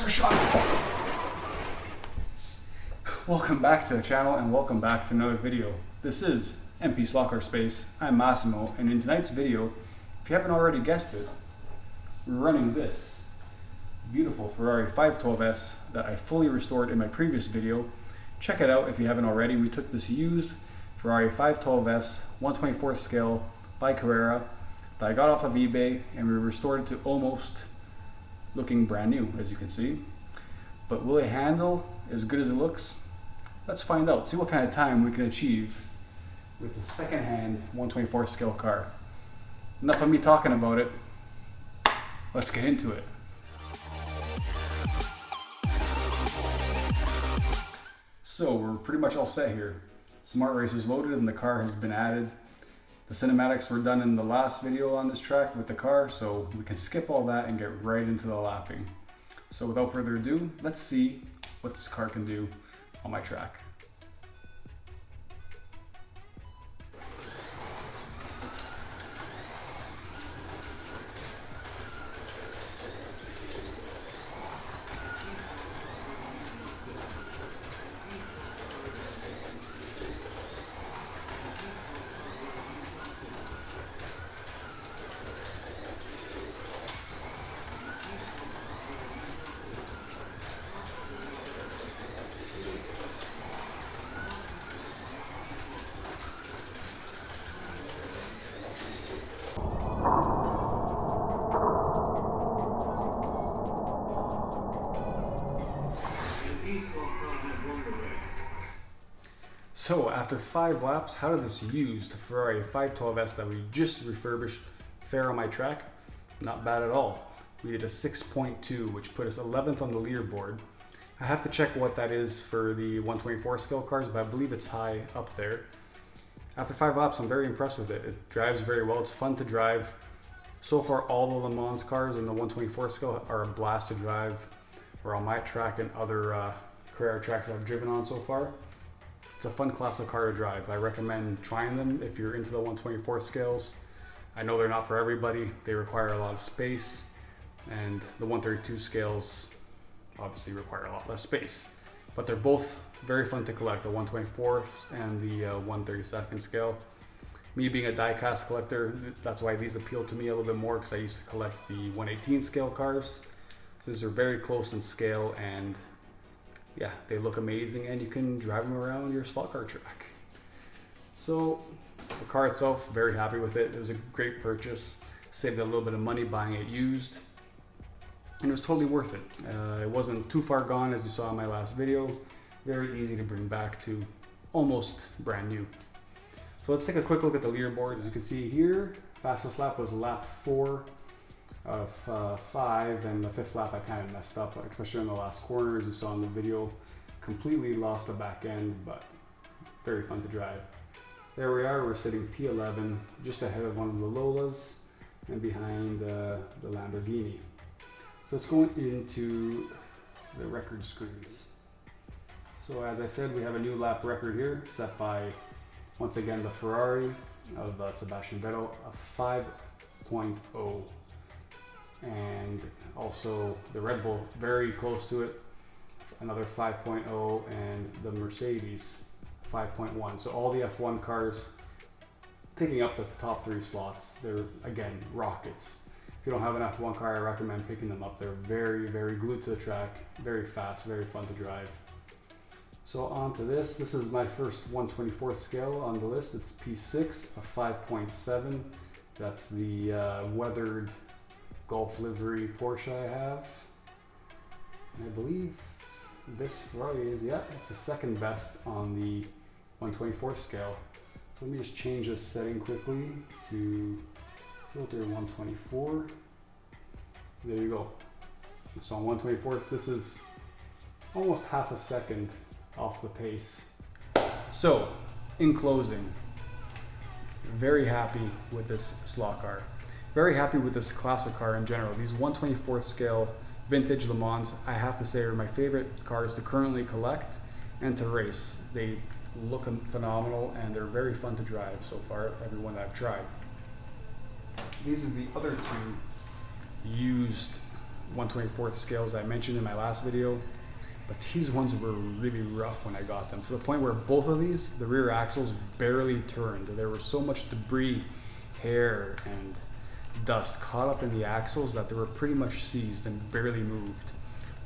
for shot. Welcome back to the channel and welcome back to another video. This is MP Slot Car Space. I'm Massimo, and in tonight's video, if you haven't already guessed it, we're running this beautiful Ferrari 512S that I fully restored in my previous video. Check it out if you haven't already. We took this used Ferrari 512S 1/24th scale by Carrera that I got off of eBay, and we restored it to almost looking brand new, as you can see. But will it handle as good as it looks? Let's find out. See what kind of time we can achieve with the second-hand 1/24th scale car. Enough of me talking about it. Let's get into it. So we're pretty much all set here. Smart Race is loaded and the car has been added. The cinematics were done in the last video on this track with the car, so we can skip all that and get right into the lapping. So without further ado, let's see what this car can do on my track. So after 5 laps, how did this used Ferrari 512S that we just refurbished fare on my track? Not bad at all. We did a 6.2, which put us 11th on the leaderboard. I have to check what that is for the 1/24 scale cars, but I believe it's high up there. After 5 laps, I'm very impressed with it. It drives very well. It's fun to drive. So far, all the Le Mans cars in the 1/24 scale are a blast to drive, or on my track and other Carrera tracks that I've driven on so far. It's a fun classic car to drive. I recommend trying them if you're into the 1/24 scales. I know they're not for everybody. They require a lot of space, and the 1/32 scales obviously require a lot less space. But they're both very fun to collect, the 1/24th and the 1/32 scale. Me being a die-cast collector, that's why these appeal to me a little bit more, because I used to collect the 1/18 scale cars. So these are very close in scale, and yeah, they look amazing, and you can drive them around your slot car track. So the car itself, very happy with it. It was a great purchase. Saved a little bit of money buying it used, and it was totally worth it. It wasn't too far gone, as you saw in my last video. Very easy to bring back to almost brand new. So let's take a quick look at the leaderboard. As you can see here, fastest lap was lap 4 of 5, and the 5th lap I kind of messed up, especially in the last corner, as you saw in the video. Completely lost the back end, but very fun to drive. There we are, we're sitting P11, just ahead of one of the Lolas and behind the Lamborghini. So let's go into the record screens. So as I said, we have a new lap record here, set by, once again, the Ferrari of Sebastian Vettel, a 5.0. And also the Red Bull, very close to it, another 5.0, and the Mercedes 5.1. So all the F1 cars taking up the top 3 slots. They're, again, rockets. If you don't have an F1 car, I recommend picking them up. They're very, very glued to the track, very fast, very fun to drive. So on to this. This is my first 1/24 scale on the list. It's P6, a 5.7. That's the weathered Golf livery Porsche I have. And I believe this Ferrari is, yeah, it's the second best on the 1/24 scale. So let me just change this setting quickly to filter 124. There you go. So on 1/24, this is almost half a second off the pace. So in closing, very happy with this slot car. Very happy with this classic car in general. These 1/24 scale vintage Le Mans, I have to say, are my favorite cars to currently collect and to race. They look phenomenal and they're very fun to drive so far, everyone that I've tried. These are the other two used 1/24 scales I mentioned in my last video. But these ones were really rough when I got them, to the point where both of these, the rear axles barely turned. There was so much debris, hair, and dust caught up in the axles that they were pretty much seized and barely moved.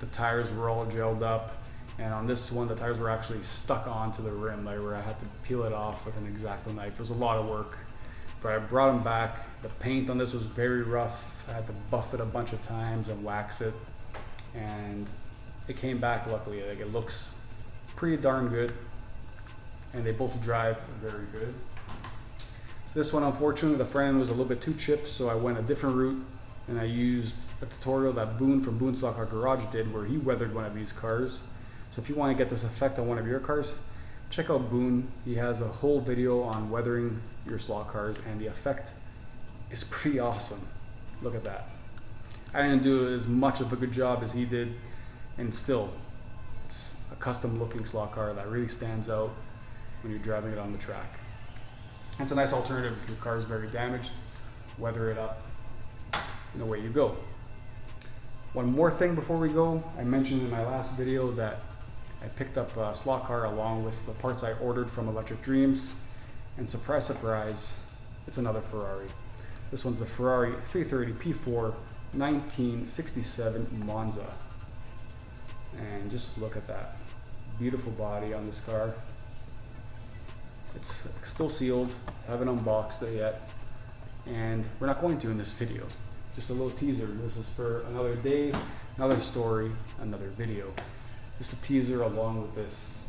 The tires were all gelled up, and on this one the tires were actually stuck onto the rim, like where I had to peel it off with an X-Acto knife. It was a lot of work, but I brought them back. The paint on this was very rough. I had to buff it a bunch of times and wax it, and it came back luckily. Like, it looks pretty darn good, and they both drive very good. This one, unfortunately, the front end was a little bit too chipped, so I went a different route, and I used a tutorial that Boone from Boone Slot Car Garage did, where he weathered one of these cars. So if you want to get this effect on one of your cars, check out Boone. He has a whole video on weathering your slot cars, and the effect is pretty awesome. Look at that. I didn't do as much of a good job as he did, and still, it's a custom looking slot car that really stands out when you're driving it on the track. It's a nice alternative if your car is very damaged. Weather it up, and away you go. One more thing before we go. I mentioned in my last video that I picked up a slot car along with the parts I ordered from Electric Dreams, and surprise, surprise, it's another Ferrari. This one's the Ferrari 330 P4 1967 Monza. And just look at that beautiful body on this car. It's still sealed, haven't unboxed it yet, and we're not going to in this video. Just a little teaser. This is for another day, another story, another video. Just a teaser along with this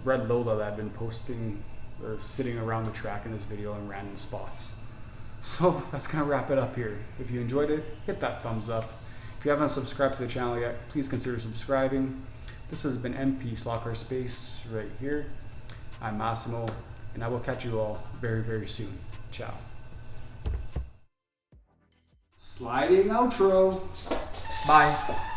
red Lola that I've been posting or sitting around the track in this video in random spots. So that's gonna wrap it up here. If you enjoyed it, hit that thumbs up. If you haven't subscribed to the channel yet, please consider subscribing. This has been MP Slot Car Space right here. I'm Massimo, and I will catch you all very, very soon. Ciao. Sliding outro. Bye.